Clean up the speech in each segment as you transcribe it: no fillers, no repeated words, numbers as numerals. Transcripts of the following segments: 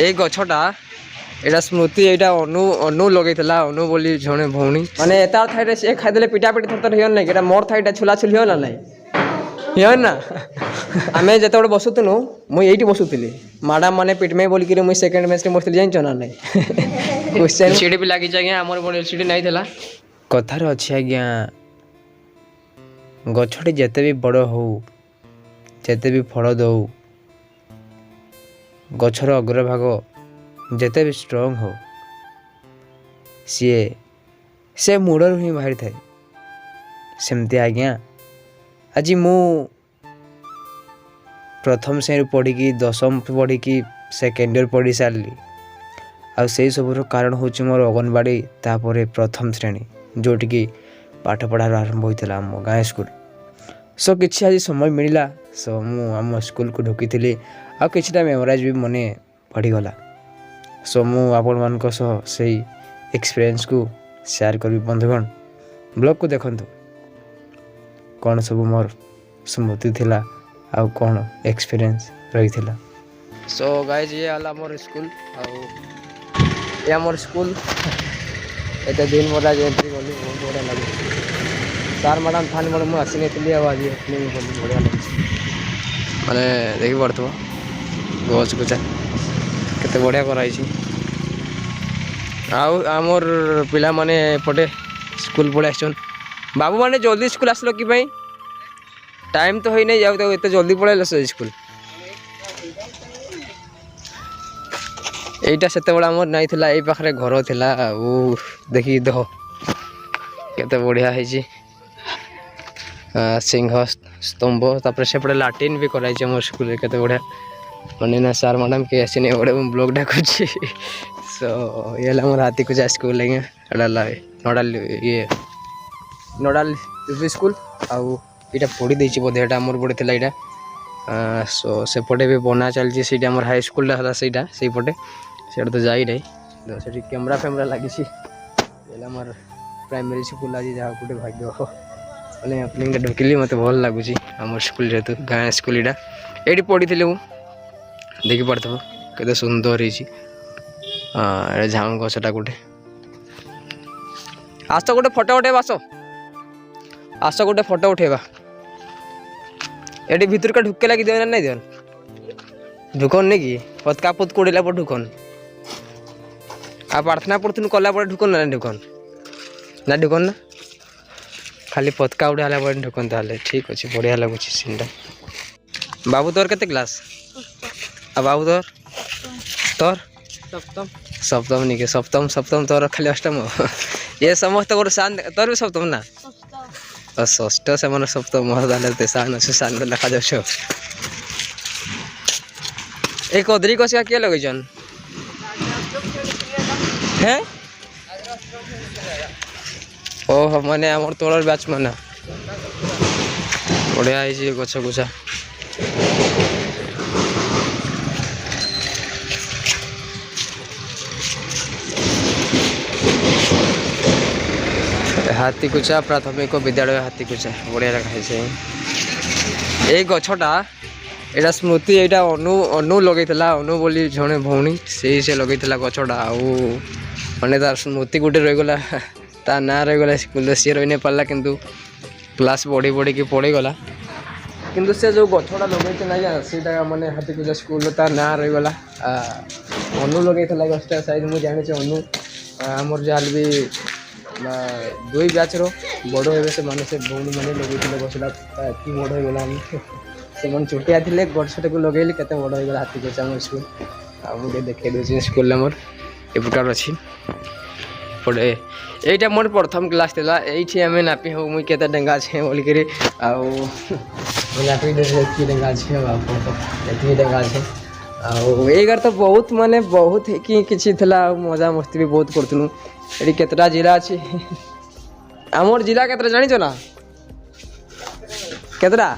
এই গছটা এটা স্মৃতি এইটা ଅନୁ ଅନୁ ଲଗେଇଥିଲା ଅନୁ ବୋଲି ଜଣେ ଭଉଣୀ ମାନେ ତାର ଥାଇରେ ସେ ଖାଇଦେଲେ ପିଟା ପିଟି ଥର ହିଅ ନାହିଁ ଏଟା ମୋର ଥାଇଟା ଛୁଲା ଛୁଲି ହିଅ ନା ନାହିଁ ହିଅ ନା ଆମେ ଯେତେବେଳେ ବସୁଥିଲୁ ମୁଁ ଏଇଠି ବସୁଥିଲି ମ୍ୟାଡ଼ାମ ମାନେ ପିଟମେ ବୋଲିକିରି ମୁଇଁ ସେକେଣ୍ଡ ବେଞ୍ଚରେ ବସିଥିଲି ଜାଣିଛ ନା ନାହିଁ କ୍ୱେଶ୍ଚନ୍ ସିଡ଼ି ବି ଲାଗିଛି ଆଜ୍ଞା ଆମର ବଡ଼ ସିଡ଼ି ନାହିଁ ଥିଲା କଥାରେ ଅଛି ଆଜ୍ଞା ଗଛଟି ଯେତେ ବି ବଡ଼ ହଉ ଯେତେ ବି ଫଳ ଦଉ ଗଛର ଅଗ୍ରଭାଗ ଯେତେ ବି ଷ୍ଟ୍ରଙ୍ଗ ହଉ ସେ ମୂଳରୁ ହିଁ ବାହାରିଥାଏ ସେମିତି ଆଜ୍ଞା ଆଜି ମୁଁ ପ୍ରଥମ ଶ୍ରେଣୀରୁ ପଢ଼ିକି ଦଶମ ପଢ଼ିକି ସେକେଣ୍ଡ ଇୟର ପଢ଼ି ସାରିଲି ଆଉ ସେଇ ସବୁର କାରଣ ହେଉଛି ମୋର ଅଙ୍ଗନବାଡ଼ି ତାପରେ ପ୍ରଥମ ଶ୍ରେଣୀ ଯେଉଁଠିକି ପାଠ ପଢ଼ାର ଆରମ୍ଭ ହୋଇଥିଲା ଆମ ଗାଁ ସ୍କୁଲ ସୋ କିଛି ଆଜି ସମୟ ମିଳିଲା ସୋ ମୁଁ ଆମ ସ୍କୁଲକୁ ଢୁକିଥିଲି ଆଉ କିଛିଟା ମେମୋରାଇଜ୍ ବି ମନେ ପଡ଼ିଗଲା ସୋ ମୁଁ ଆପଣମାନଙ୍କ ସହ ସେଇ ଏକ୍ସପିରିଏନ୍ସକୁ ସେୟାର କରିବି ବନ୍ଧୁଗଣ ବ୍ଲଗ୍କୁ ଦେଖନ୍ତୁ କ'ଣ ସବୁ ମୋର ସ୍ମୃତି ଥିଲା ଆଉ କ'ଣ ଏକ୍ସପିରିଏନ୍ସ ରହିଥିଲା ସୋ ଗାଇଜ୍ ଇଏ ହେଲା ଆମର ସ୍କୁଲ ଆଉ ଏ ଆମର ସ୍କୁଲ ଏତେ ଦିନ ମୋର ଆଜି ଏଣ୍ଟ୍ରି କଲି ବହୁତ ବଢ଼ିଆ ଲାଗୁଛି ସାର୍ ମ୍ୟାଡ଼ାମ୍ ଥାନି ବେଳ ମୁଁ ଆସିନଥିଲି ଆଉ ଆଜି ଏଣ୍ଟ୍ରି କଲି ବଢ଼ିଆ ଲାଗୁଛି ମାନେ ଦେଖିପାରୁଥିବ ଗଛ ଗୁଛା କେତେ ବଢ଼ିଆ କରାହେଇଛି ଆଉ ଆମର ପିଲାମାନେ ଏପଟେ ସ୍କୁଲ ପଳେଇ ଆସିଛନ୍ ବାବୁମାନେ ଜଲ୍ଦି ସ୍କୁଲ ଆସିଲ କି ପାଇଁ ଟାଇମ୍ ତ ହେଇନାହିଁ ଯାଉ ତାକୁ ଏତେ ଜଲ୍ଦି ପଳେଇଲ ସେ ସ୍କୁଲ এইটা ସେତେବେଳେ ଆମର ନାଇଁ ଥିଲା ଏଇ ପାଖରେ ଘର ଥିଲା ଆଉ ଦେଖିକି ଦେହ କେତେ ବଢ଼ିଆ ହେଇଛି ସିଂହ ସ୍ତମ୍ଭ ତାପରେ ସେପଟେ ଲାଟ୍ରିନ୍ ବି କରାଯାଇଛି ଆମ ସ୍କୁଲରେ କେତେ ବଢ଼ିଆ ମାନେ ନା ସାର୍ ମ୍ୟାଡ଼ାମ୍ କେହି ଆସିନି ଗୋଟେ ମୁଁ ବ୍ଲଗ୍ଟା କରୁଛି ସୋ ଇଏ ହେଲା ଆମର ହାତୀକୁଜା ସ୍କୁଲ ଆଜ୍ଞା ଏଇଟା ହେଲା ନଡ଼ାଲ ନଡ଼ାଲ ୟୁପି ସ୍କୁଲ ଆଉ ଏଇଟା ପୋଡ଼ି ଦେଇଛି ବୋଧେ ଏଇଟା ଆମର ଗୋଟେ ଥିଲା ଏଇଟା ସୋ ସେପଟେ ବି ବନା ଚାଲିଛି ସେଇଟା ଆମର ହାଇସ୍କୁଲଟା ହେଲା ସେଇଟା ସେଇପଟେ ସେଇଟା ତ ଯାଇନାହିଁ ତ ସେଠି କ୍ୟାମେରା ଫ୍ୟାମେରା ଲାଗିଛି ହେଲେ ଆମର ପ୍ରାଇମେରୀ ସ୍କୁଲ ଆଜି ଯାହା ଗୋଟେ ଭାଗ୍ୟ ମାନେ ଓପନିଂଟା ଢୁକିଲି ମୋତେ ଭଲ ଲାଗୁଛି ଆମର ସ୍କୁଲ ଯେହେତୁ ଗାଁ ସ୍କୁଲ ଏଇଟା ଏଇଠି ପଢ଼ିଥିଲି ମୁଁ ଦେଖିପାରୁଥିବ କେତେ ସୁନ୍ଦର ହେଇଛି ଏଇଟା ଝାଉଁ ଗଛଟା ଗୋଟେ ଆସ ଗୋଟେ ଫଟୋ ଉଠେଇବା ଆସ ଗୋଟେ ଫଟୋ ଉଠେଇବା ଏଠି ଭିତରକା ଢୁକେ ଲାଗି ଦିଅ ନା ନାଇଁ ଦିଅନ ଢୁକନ ନାଇଁ କି ପତକା ପୋତ କୋଡ଼ିଲା ପରେ ଢୁକନ ଆଉ ପ୍ରାର୍ଥନା ପଢ଼ୁଥିଲୁ କଲା ପରେ ଢୁକନ ନା ଢୁକନ ନା ଢୁକନ ନା ଖାଲି ପତକା ଉଡ଼ା ହେଲା ପରେ ଢୁକନ ତାହେଲେ ଠିକ୍ ଅଛି ବଢ଼ିଆ ଲାଗୁଛି ସିନ୍ଟା ବାବୁ ତୋର କେତେ କ୍ଲାସ୍ ଆଉ ବାବୁ ତୋର ସପ୍ତମ ନିକେ ସପ୍ତମ ତୋର ଖାଲି ଅଷ୍ଟମ ଏ ସମସ୍ତେ ଗୋଟେ ସାନ୍ ତୋର ବି ସପ୍ତମ ନା ଷଷ୍ଠ ସେମାନେ ସପ୍ତମ ତାହେଲେ ସାନ୍ ଅଛି ସାନ୍ ଲେଖାଯାଉଛି ଆଉ এই কদরি কষিয়া কিଏ ଲଗେଇଛନ୍ হ্যাঁ ଓହୋ ମାନେ ଆମର ତଳର ବ୍ୟାଚ୍ ମାନେ ବଢ଼ିଆ ହେଇଛି ଗଛ ଗୁଛା ହାତୀକୁଚା ପ୍ରାଥମିକ ବିଦ୍ୟାଳୟ ହାତୀକୁଚା ବଢ଼ିଆ ଲେଖାହେଇଛି ଏଇ ଗଛଟା ଏଇଟା ସ୍ମୃତି ଏଇଟା ଅନୁ ଲଗେଇଥିଲା ଅନୁ ବୋଲି ଜଣେ ଭଉଣୀ ସେ ଲଗେଇଥିଲା ଗଛଟା ଆଉ ମାନେ ତାର ସ୍ମୃତି ଗୋଟେ ରହିଗଲା ତା ନାଁ ରହିଗଲା ସ୍କୁଲରେ ସିଏ ରହି ନାଇଁ ପାରିଲା କିନ୍ତୁ କ୍ଲାସ୍ ବଢ଼ିକି ପଳେଇଗଲା କିନ୍ତୁ ସେ ଯେଉଁ ଗଛଟା ଲଗେଇଥିଲା ସେଇଟା ମାନେ ହାତୀକୁଜା ସ୍କୁଲରେ ତା ନାଁ ରହିଗଲା ଅନୁ ଲଗେଇଥିଲା ଗଛଟା ସାଇଜ୍ ମୁଁ ଜାଣିଛି ଅନୁ ଆମର ଯାହାହେଲେ ବି ଦୁଇ ବ୍ୟାଚ୍ର ବଡ଼ ହେବେ ସେମାନେ ସେ ଭଉଣୀମାନେ ଲଗେଇଥିଲେ ଗଛଟା ଏତିକି ବଡ଼ ହେଇଗଲାଣି ସେମାନେ ଛୋଟିଆ ଥିଲେ ଗଛଟାକୁ ଲଗେଇଲି କେତେ ବଡ଼ ହେଇଗଲା ହାତୀକୁଜା ଆମର ସ୍କୁଲ ଆଉ ମୁଁ ଟିକେ ଦେଖେଇ ଦେଉଛି ସ୍କୁଲରେ ମୋର ଏ ପ୍ରକାର ଅଛି ପଡ଼େ এইটা ମୋର ପ୍ରଥମ କ୍ଲାସ୍ ଥିଲା ଏଇଠି ଆମେ ନାପି ହଉ ମୁଇଁ କେତେ ଡେଙ୍ଗା ଅଛି ବୋଲିକିରି ଆଉ ନାପି ଏତିକି ଡେଙ୍ଗା ଅଛି ଆଉ ଏତିକି ଡେଙ୍ଗା ଅଛି ଆଉ ଏଇଗାର ତ ବହୁତ ମାନେ ବହୁତ ହେଇକି କିଛି ଥିଲା ଆଉ ମଜା ମସ୍ତି ବି ବହୁତ କରୁଥିଲୁ ଏଠି କେତେଟା ଜିଲ୍ଲା ଅଛି ଆମର ଜିଲ୍ଲା କେତେଟା ଜାଣିଛ ନା କେତେଟା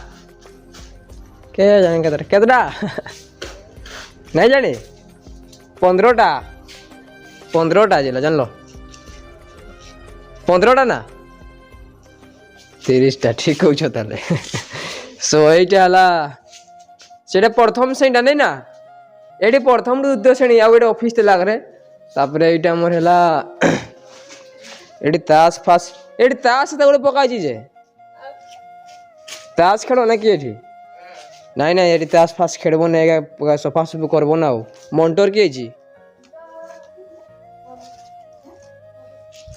କେ ଜାଣି କେତେଟା ନାଇଁ ଜାଣି 15ଟା ଜିଲ୍ଲା ଜାଣିଲ 15ଟା ନା 30ଟା ଠିକ୍ କହୁଛ ତାହେଲେ ସୋ ଏଇଟା ହେଲା ସେଇଟା ପ୍ରଥମ ସେଇଟା ନାଇଁ ନା एटी प्रथम द्वितीय श्रेणी आउ एटे ऑफिस थिला घरे तापरे एटा हमर हला एटी तास फास एटी तास त गोटे पकाइची जे तास खेलो ना कि एठी नहीं नहीं एटी तास फास खेड़बो नहीं सफा सफी करबो ना मॉनिटर किए छी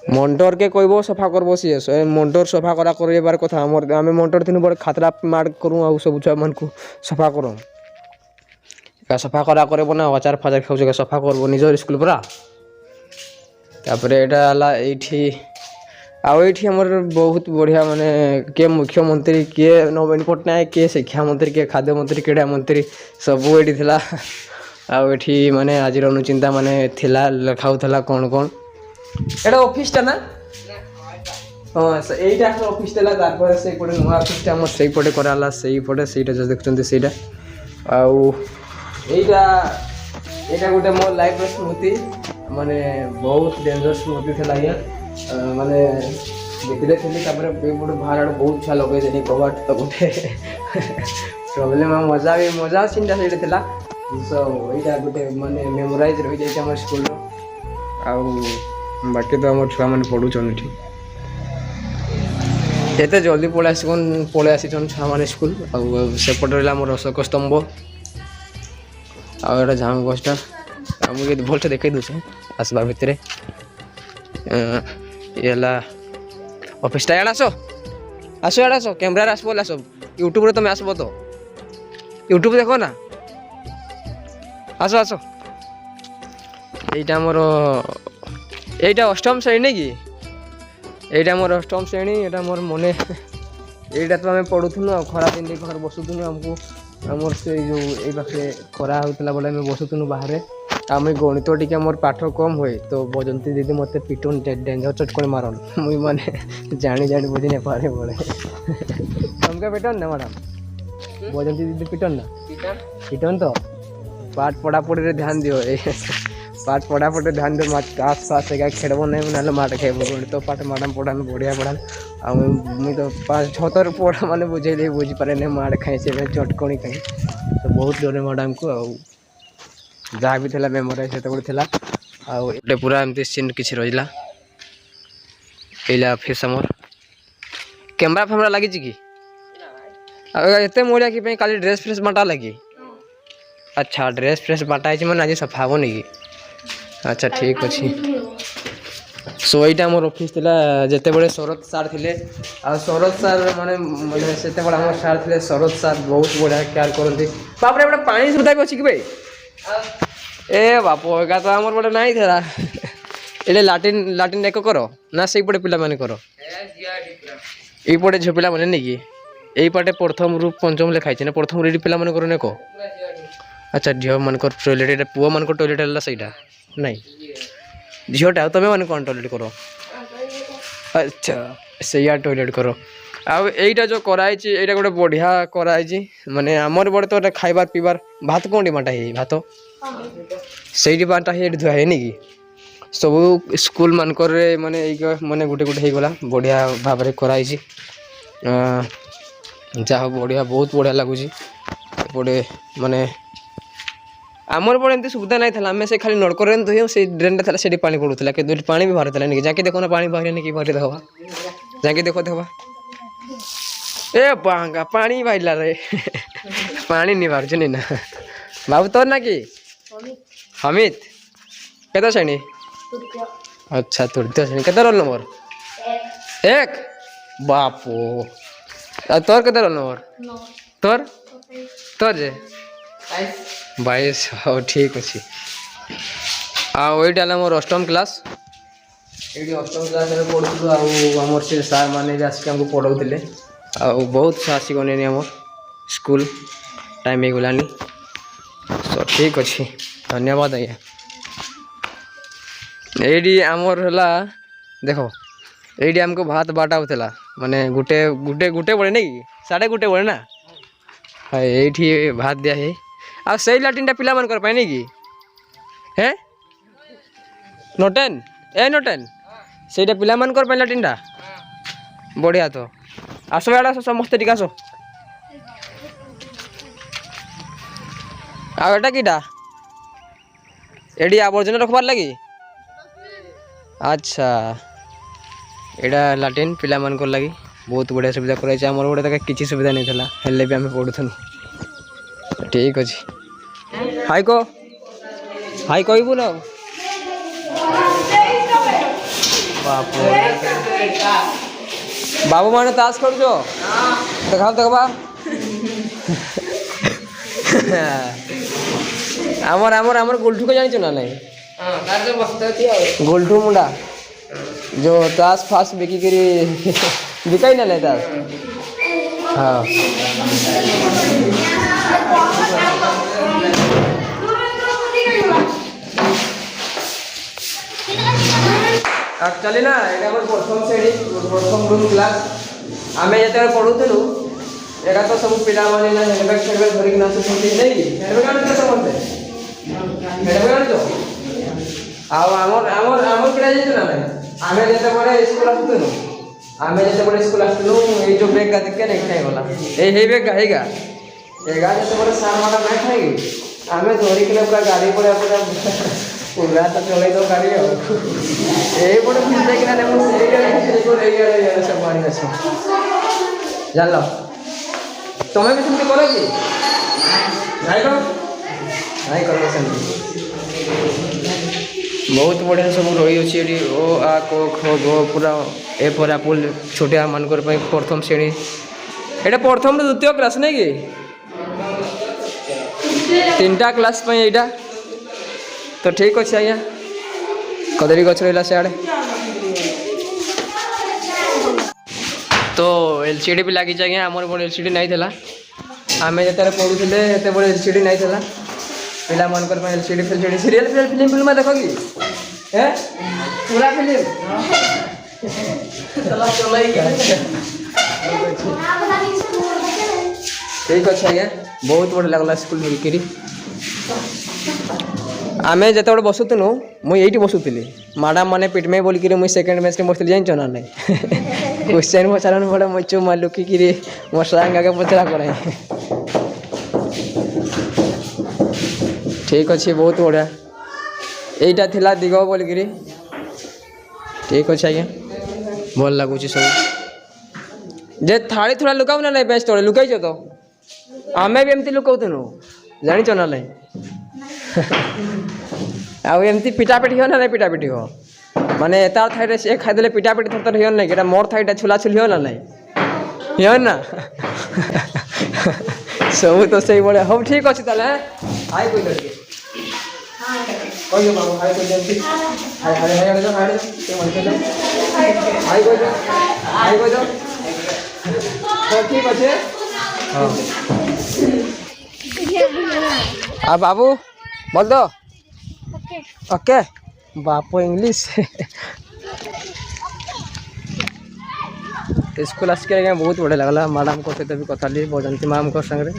मॉनिटर के कहबो सफा करबो सी मॉनिटर सफा करा करबार कथा हमर आमे मॉनिटर थिनु बड़ खतरा मार करू आ सब छुआ मन को सफा करू का सफा करा करबो ना अचार फाचार खाउ के सफा करबो निजर स्कूल परा तापरे एटा हला एठी आउ एठी हमर बहुत बढ़िया माने के मुख्यमंत्री के नवीन पटनायक के शिक्षा मंत्री के खाद्य मंत्री क्रीड़ा मंत्री सब एठी थिला आउ एठी माने आज अनुचिंता माने थिला लिखाउ थिला कोन कोन एटा ऑफिस टा ना हां एटा ऑफिस थिला तारपर से पडे नुवा ऑफिस टा हमर सेई पडे कराला सेई पडे सेटा जो देखचंती सेटा आउ एटा एटा गोटे मोर लाइफ रो स्मृति माने बहुत डेंजर स्मृति थिला या माने देखले थली तापर गोटे बाहर बहुत छा लगे देनी कबाट तो गोटे प्रॉब्लम मजा सिंटा सेटा थिला सो एटा गोटे माने मेमोराइज रहि जाय हमर स्कूल रो आउ बाकी तो हमर छुआ माने पढु छन एठी एते जल्दी पळे आसी छुआ माने स्कूल आउ सेपट रहला हमर अशोक स्तंभ आउ एटा झाम गोष्टा हमके भोल्ट देखै दु छै आसबा भितरे येला ऑफिस टा याड आसो कैमरा आसबो ला सब यूट्यूब रे तुम आसबो तो यूट्यूब देखो ना आसो एटा मोर एटा अष्टम श्रेणी कि एटा मोर अष्टम श्रेणी एटा मोर मने एटा तो हमें पढुथुनु खरा दिन घर बसुथुनु हमको हमर से जो ए पाखे खरा होतला बोले में बसुथुनु बाहर आम गणित टी मोर पाठ कम हुए तो बजंती दीदी मत पिटन डेंजर चटकन मारन मुई माने जानी जानी बुझी नहीं पारे बोले तुमके पिटन ना मैडम बजंती दीदी पिटन ना पिटन तो पाठ पढ़ा पढ़ी ध्यान दियो पाठ पढ़ा पढ़ी ध्यान दियो आस पास का खेड़ब नहीं ना माट खेब गणित पाठ मैडम पढ़ान बढ़िया पढ़ान आ मुई तो 5-6 पढ़ा माने बुझे बुझी पारे नहीं माड़ खाई से चटकनी खाई तो बहुत डरे मैडम को आ जहाँ भी थिला मेमोराइज से तो थिला आउ एटे पूरा एमती सीन किछि रहिला एला फेस हमर कैमरा फैमरा लागि छि कि एते मोलिया कि काली ड्रेस फ्रेस बांटा लगी अच्छा ड्रेस फ्रेस बांटा है मन आज सफा हो नहीं अच्छा ठीक अच्छी सो एटा मोर ऑफिस थिला जेते बड़े शरद सर थिले आ शरद सर माने माने सेते बड़ा हमर सर थिले शरद सर बहुत बढ़िया केयर करथि बाप रे बड़ा पानी सुविधा भी अछि कि भाई ए बापो एका तो हमर बड़े नहीं थिला एले लाटिन एको करो ना सेई पड़े पिला माने करो ए पड़े झ पिला माने नहीं कि एई पाटे प्रथम रूप पंचम ले खाइछ ना प्रथम रेडी पिला माने करो neko अच्छा झियो मन को टॉयलेट एटा पुओ मन को टॉयलेट हला सेटा नहीं झियोटा तमे माने कोन टॉयलेट करो अच्छा सेया टॉयलेट करो आ एटा जो कराई छी एटा गोटे बढ़िया कराई छी माने हमर बड़े तो खाइबार पीबार भात कोंडी बाटा हे भात सेठी बाटा हे धुआ हे नी कि सब स्कूल मान कर माने माने गोटे गोटे हे गला बढ़िया भाव रे कराई छी जा बढ़िया बहुत बढ़िया लगुची पड़े माने आमर पड़े एमती सुविधा नहीं था से खाली नलकर धोई से ड्रेन था से पानी पड़ूला कि पानी भी बाहर नहीं जाके देखो ना पानी बाहर नहीं बाहर देखा जाके देखो देखा ए बांगा पानी बाहर रे पानी नहीं बाहर नहीं ना बाबू तोर ना कि हमित केतो श्रेणी अच्छा तृतीय श्रेणी केतो रोल नंबर 1 बापो तोर केतो रोल नंबर तोर तोर जे 22 हाँ ठीक अच्छे आईटा मोर अष्टम क्लास ये अष्टम क्लास में पढ़ुलु आमर से सार मैंने आसिक हमको पढ़ाऊे आ बहुत से आसिक आम स्कूल टाइम हो गलानी सो ठीक अच्छे धन्यवाद आज्ञा ये आमर है देख ये आमको भात बाटा होता माने गुटे गुटे गुटे बड़े नहीं 1:30 बड़े ना हाँ ये भात दिया है आ सही लाटिन पिला मन कर पाए कि हैं नोटेन ए नोटेन से पिला मन कर पाए लाटिन बढ़िया तो आसो यार आसो समस्ते टिक आसो आटा कीटा एडी आवर्जना रखबार लगी अच्छा एटा लाट्रिन पिला मान लगी बहुत बढ़िया सुविधा कराई आमर गोटे तक किसी सुविधा नहीं था हेल्ले भी आम पढ़ुन ठीक अच्छे हाई को हाई कहबू ना बाबू माने ताश कर देखा देखा आमर आमर आमर गोल्ठू को जानी ना नहीं गोल्ठू मुंडा जो ताश फाश बिकी करी बिकाई ना नहीं ताश हाँ एक्चुअली ना ये प्रथम श्रेणी प्रथम रूम क्लास आम जो पढ़ुलु एगा तो सब पिला माने ना हेलमेट फेलमेट धरिक नाचुଛନ୍ତି नहीं हेलमेट आनी समझते हेलमेट आनी तो आमर आमर आमर पिला जाइछ ना आमे जेते बड़े स्कूल आस्तुनु आमे जेते बड़े स्कूल आस्तुनु ए जो बैग का देख के नहीं खाई वाला ए हे बैग हेगा एगा जेते बड़े सार माडा नहीं खाई आमे धरि के पूरा गाड़ी पड़े पूरा पूरा तो चले तो गाड़ी हो ए बड़े फिर कि ना मु ए गाड़ी को ए गाड़ी सब मारी आछो जान लो तुम्हें भी तुमने करो कि नहीं करो सेमती बहुत बढ़िया सब रही अच्छी ओ आ को ख ग पूरा ए पर एप्पल छोटिया मानकर प्रथम श्रेणी एटा प्रथम द्वितीय क्लास नहीं कि 3टा क्लास यहाँ तो ठीक अच्छे आज्ञा कदली गच रहा सियाड़े तो एलसीडी भी लगी आज्ञा आमर बड़े एलसीडी नहीं था आम जो पढ़ुले एत बड़े एलसीडी नहीं था पिला मानकर एलसीडी फिलसीडी सीरियल फिल्म फिल्म देख कि पूरा फिल्म ठीक अच्छे आज्ञा बहुत बढ़िया लगला स्कूल होकर आम जो बसुलु मुझे बसुली मैडम मैंने पिटमे बोलिक मुझे सेकेंड बेंच में बसती जान ना नहीं क्वेश्चन पचार पड़े मुझे चुमा लुकिक मो सांग आगे पचरा कराए ठीक अच्छे बहुत बढ़िया यहीटा थिला दिग बोलिक ठीक अच्छे आज्ञा भल लगुच सब जे थाड़ी थोड़ा लुकाऊ ना नहीं बेंच तले लुकाईच तो आम भी एमती लुकाउनु जाच ना नहीं आमती पिटापिटी हो ना नहीं पिटापिटी हो माने तार थाई से खाईदे पिटापिटी थर थर हो ना कि मोर थाईटा छुला छुली हो ना नहीं हो ना सब तो सही बड़े हम ठीक अच्छे ताले हाई कोई लड़के बाबू हाई कोई जल्दी high high high high high के मन के हाई कोई दो तो ठीक अच्छे हां आ बाबू बोल दो ओके बापो इंग्लिश स्कूल आसिक बहुत बढ़िया लगला मैडम को सहित भी कथा ली बजंती मैम को संगे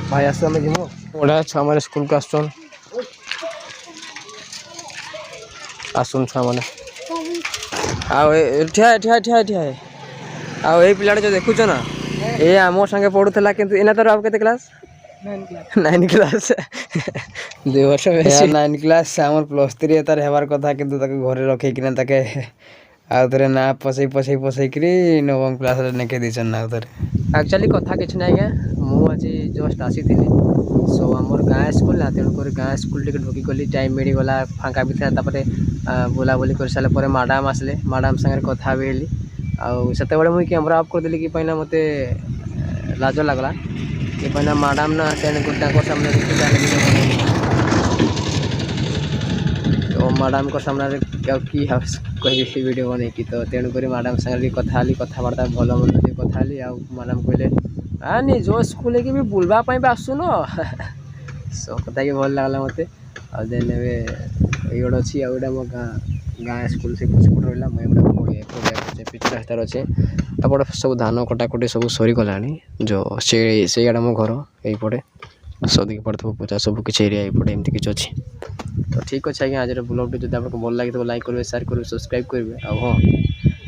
भाई आस जीमु बढ़िया छुआ मैंने स्कूल को आसन छुआ मैंने ठिया ठिया ठिया ठिया आउ पिला जो देखुच ना ये आम संगे पढ़ुला कि एना तर आप के क्लास 9 क्लास 2 वर्ष 9 क्लास आम +3 तार हेबार कथा कि घरे रखिकिना ताके आउे ना पसई पसई पसईक 9म क्लास नेके दीचन ना आउे एक्चुअली कथा कि ना आज्ञा मुझे जस्ट आसी सो आमर गाँ स्कूल ना तेणुक गाँ स्कूल टे ढुकी गली टाइम मिलगला फाँका भी था बुलाबुली कर सारे मैडम आसले मैडम सागर कथा भी हेली आते मुझे कैमेरा अफ करदेली कि पैना मत लाज लगला कि पैना मैडम ना तेणुक सामने तो मैडम को सामने कि कह वीडियो बन कि तो तेणुक मैडम सागर कथबार्ता भल मन कथा मैडम कहले आनी जो स्कूल की भी बुलवाई आसुन सब कथा कि भल लगला मत देन ये गोटे अच्छी आईटा मो गाँ स्कूल से पछपट रहा मुझे पड़े पिछड़ा रास्तार अच्छे एपटे सब धान कटाकटी सब सरी गला जो से आड़ा मो घर यहीपटे सदिक पड़े पूजा सब किसी एरिया यहीपटे एमती किसी अच्छी तो ठीक अच्छे आज्ञा आज ब्लॉग जो आपको भल लगे तो लाइक करेंगे शेयर करेंगे सब्सक्राइब करेंगे हाँ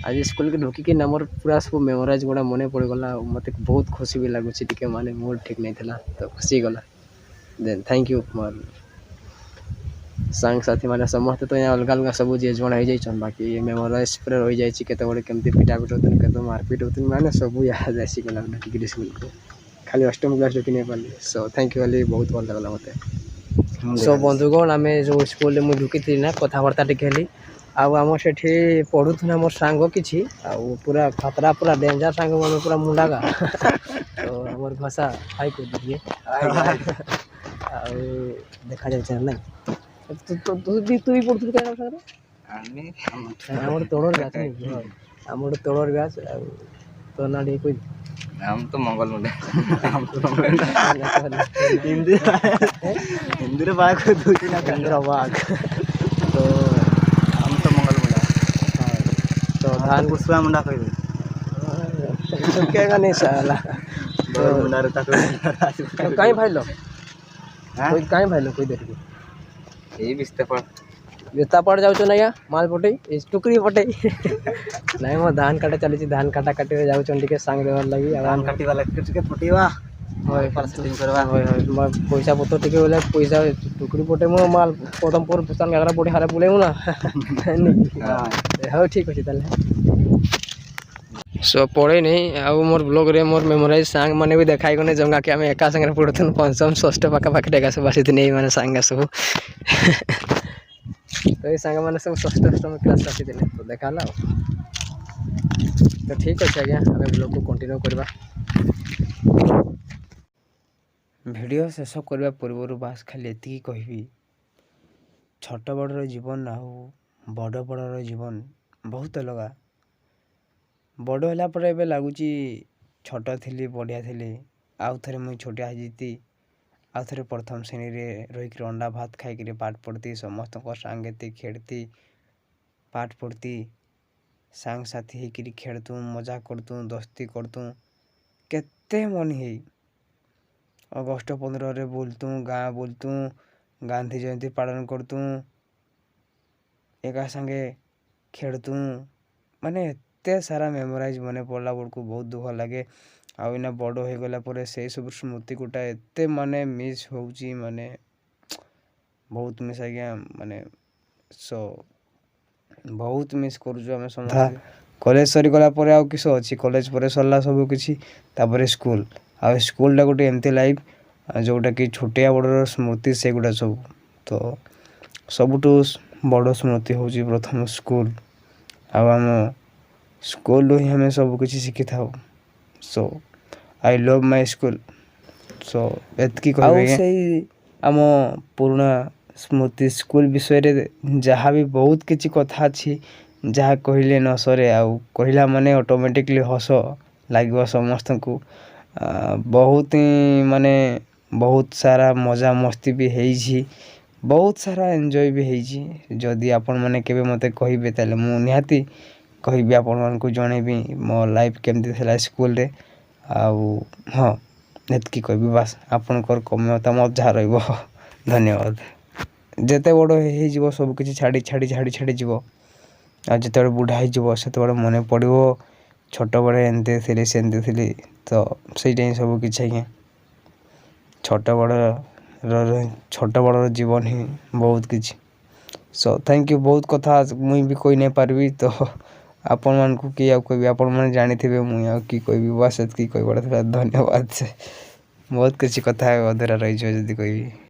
आज स्कूल के ढुकी नंबर पूरा सब मेमोराइज गुड़ा मन पड़गला मत बहुत खुशी भी लगुच माने मूड ठीक नहीं था तो खुशी गला देन थैंक यू मोर ସାଙ୍ଗସାଥି ମାନେ ସମସ୍ତେ ତ ଅଲଗା ଅଲଗା ସବୁ ଯିଏ ଜଣେ ହେଇଯାଇଛନ୍ ବାକି ମେମୋରାଇଜ୍ ପୁରା ରହିଯାଇଛି କେତେବେଳେ କେମିତି ପିଟା ପିଟ ହଉଛନ୍ତି କେତେ ମାରପିଟ ହଉଛନ୍ତି ମାନେ ସବୁ ୟାଦ ଆସିଗଲା ଡିଗ୍ରୀ ସ୍କୁଲକୁ ଖାଲି ଅଷ୍ଟମ କ୍ଲାସ୍ ଢୁକି ନେଇ ପାରିଲି ସୋ ଥ୍ୟାଙ୍କ ୟୁ ବୋଲି ବହୁତ ଭଲ ଲାଗିଲା ମୋତେ। ସୋ ବନ୍ଧୁଗଣ ଆମେ ଯେଉଁ ସ୍କୁଲରେ ମୁଁ ଢୁକିଥିଲି ନା କଥାବାର୍ତ୍ତା ଟିକେ ହେଲି ଆଉ ଆମର ସେଠି ପଢ଼ୁଥିଲା ମୋର ସାଙ୍ଗ କିଛି ଆଉ ପୁରା ଖତରା ପୁରା ଡେଞ୍ଜର ସାଙ୍ଗ ମାନେ ପୁରା ମୁଣ୍ଡାକା ତ ଆମର ଭାଷା ହାଇ କରିଦେଇଛି ଆଉ ଦେଖାଯାଉଛି ନା ନାଇଁ ତୁ ବି ପଢ଼ୁଥିଲୁ କାରଣ ସାଙ୍ଗରେ ଆମର ତଳର ବ୍ୟାଚ୍ ନେଇକି ଆମର ତଳର ବ୍ୟାଚ୍ ଆଉ ତୋ ନାଁ ଟିକେ କହିଲି हम तो मंगल मुंडा हिंदी रे बाग चंद्र बाग तो हम तो मंगल मुंडा तो धान पुष्पा मुंडा कह चुकेगा नहीं साला तो मुंडा रे कहीं भाई लो कोई कहीं भाई लो कोई देख यही बिस्ते पर बेता पड़ जाऊँ ना माल पटे टुकड़ी पटे ନାଇଁ ମୋ ଧାନ କାଟା ଚାଲିଛି ଧାନ କାଟା କାଟିରେ ଯାଉଛନ୍ତି ଟିକେ ସାଙ୍ଗ ଦେବାର ଲାଗି धान काटी वाला ଟିକେ ପଟିବା ହଏ ସେଟିଂ କରିବା ହଏ ହଏ ପଇସା ପତ୍ର ଟିକେ ବୋଲେ ପଇସା ଟୁକୁରି ପଟେ ମୁଁ ମାଲ ପଦମପୁର ପୁସ୍ତାନ ଘାଗରା ପଟେ ହାରେ ବୁଲେଇବୁ ନା ହଉ ଠିକ୍ ଅଛି ତାହେଲେ ସୋ ପଢ଼େଇନି ଆଉ ମୋର ବ୍ଲଗ୍ରେ ମୋର ମେମୋରାଇଜ୍ ସାଙ୍ଗମାନେ ବି ଦେଖାଇଗଲେ ଜଙ୍ଗାକି ଆମେ ଏକା ସାଙ୍ଗରେ ପଢ଼ୁଥିଲୁ ପଞ୍ଚମ ଷଷ୍ଠ ପାଖାପାଖି ଏକା ସବୁ ଆସିଥିଲେ ଏଇମାନେ ସାଙ୍ଗ ସବୁ ତ ଏଇ ସାଙ୍ଗମାନେ ସବୁ ଷଷ୍ଠ ଅଷ୍ଟମ କ୍ଲାସ୍ ଆସିଥିଲେ ତ ଦେଖା ହେଲା ଆଉ ତ ଠିକ୍ ଅଛି ଆଜ୍ଞା ଆମେ ବ୍ଲଗ୍କୁ କଣ୍ଟିନ୍ୟୁ କରିବା। ଭିଡ଼ିଓ ଶେଷ କରିବା ପୂର୍ବରୁ ବାସ୍ ଖାଲି ଏତିକି କହିବି ଛୋଟ ବଡ଼ର ଜୀବନ ଆଉ ବଡ଼ ବଡ଼ର ଜୀବନ ବହୁତ ଅଲଗା। ବଡ଼ ହେଲା ପରେ ଏବେ ଲାଗୁଛି ଛୋଟ ଥିଲି ବଢ଼ିଆ ଥିଲି ଆଉ ଥରେ ମୁଇଁ ଛୋଟିଆ ହେଇଯିତି ଆଉ ଥରେ ପ୍ରଥମ ଶ୍ରେଣୀରେ ରହିକିରି ଅଣ୍ଡା ଭାତ ଖାଇକିରି ପାଠ ପଢ଼ତି ସମସ୍ତଙ୍କ ସାଙ୍ଗେତି ଖେଳତି ପାଠ ପଢ଼ତି ସାଙ୍ଗସାଥି ହେଇକିରି ଖେଳତୁ ମଜା କରତୁ ଦୋସ୍ତି କରତୁ କେତେ ମନି ହେଇ ଅଗଷ୍ଟ 15ରେ ବୁଲତୁ ଗାଁ ବୁଲତୁ ଗାନ୍ଧୀ ଜୟନ୍ତୀ ପାଳନ କରତୁ ଏକା ସାଙ୍ଗେ ଖେଳତୁ ମାନେ ଏତେ ସାରା ମେମୋରାଇଜ୍ ମନେ ପଡ଼ିଲା ବେଳକୁ ବହୁତ ଦୁଃଖ ଲାଗେ ଆଉ ଏଇନା ବଡ଼ ହେଇଗଲା ପରେ ସେଇ ସବୁ ସ୍ମୃତି ଗୋଟା ଏତେ ମାନେ ମିସ୍ ହେଉଛି ମାନେ ବହୁତ ମିସ୍ ଆଜ୍ଞା ମାନେ ସୋ ବହୁତ ମିସ୍ କରୁଛୁ ଆମେ ସମସ୍ତେ। କଲେଜ ସରିଗଲା ପରେ ଆଉ କିସ ଅଛି କଲେଜ ପରେ ସରିଲା ସବୁ କିଛି ତାପରେ ସ୍କୁଲ ଆଉ ସ୍କୁଲଟା ଗୋଟେ ଏମିତି ଲାଇଫ୍ ଯେଉଁଟାକି ଛୋଟିଆ ବଡ଼ର ସ୍ମୃତି ସେଗୁଡ଼ା ସବୁ ତ ସବୁଠୁ ବଡ଼ ସ୍ମୃତି ହେଉଛି ପ୍ରଥମ ସ୍କୁଲ ଆଉ ଆମ ସ୍କୁଲରୁ ହିଁ ଆମେ ସବୁ କିଛି ଶିଖିଥାଉ so I love my school so ଏତିକି କହିବି ଆଉ ସେଇ ଆମ ପୁରୁଣା ସ୍ମୃତି ସ୍କୁଲ ବିଷୟରେ ଯାହା ବି ବହୁତ କିଛି କଥା ଅଛି ଯାହା କହିଲେ ନ ସରେ ଆଉ କହିଲା ମାନେ ଅଟୋମେଟିକଲି ହସ ଲାଗିବ ସମସ୍ତଙ୍କୁ ବହୁତ ହିଁ ମାନେ ବହୁତ ସାରା ମଜାମସ୍ତି ବି ହେଇଛି ବହୁତ ସାରା ଏନ୍ଜୟ ବି ହେଇଛି ଯଦି ଆପଣମାନେ କେବେ ମୋତେ କହିବେ ତାହେଲେ ମୁଁ ନିହାତି କହିବି ଆପଣମାନଙ୍କୁ ଜଣେଇବି ମୋ ଲାଇଫ୍ କେମିତି ଥିଲା ସ୍କୁଲରେ ଆଉ ହଁ ଏତିକି କହିବି ବାସ୍ ଆପଣଙ୍କର ମତାମତ ଯାହା ରହିବ ଧନ୍ୟବାଦ। ଯେତେ ବଡ଼ ହେଇଯିବ ସବୁ କିଛି ଛାଡ଼ି ଯିବ ଆଉ ଯେତେବେଳେ ବୁଢ଼ା ହେଇଯିବ ସେତେବେଳେ ମନେ ପଡ଼ିବ ଛୋଟବେଳେ ଏମିତି ଥିଲି ସେମିତି ଥିଲି ତ ସେଇଟା ହିଁ ସବୁ କିଛି ଆଜ୍ଞା ଛୋଟ ବଡ଼ର ଜୀବନ ହିଁ ବହୁତ କିଛି ସୋ ଥ୍ୟାଙ୍କ ୟୁ ବହୁତ କଥା ମୁଇଁ ବି କହି ନାଇଁ ପାରିବି ତ ଆପଣମାନଙ୍କୁ କିଏ ଆଉ କହିବି ଆପଣମାନେ ଜାଣିଥିବେ ମୁଇଁ ଆଉ କି କହିବି ବାସ୍ ଏତିକି କହିବାର ଥିଲା ଧନ୍ୟବାଦ ବହୁତ କିଛି କଥା ଅଧୁରା ରହିଯିବ ଯଦି କହିବି।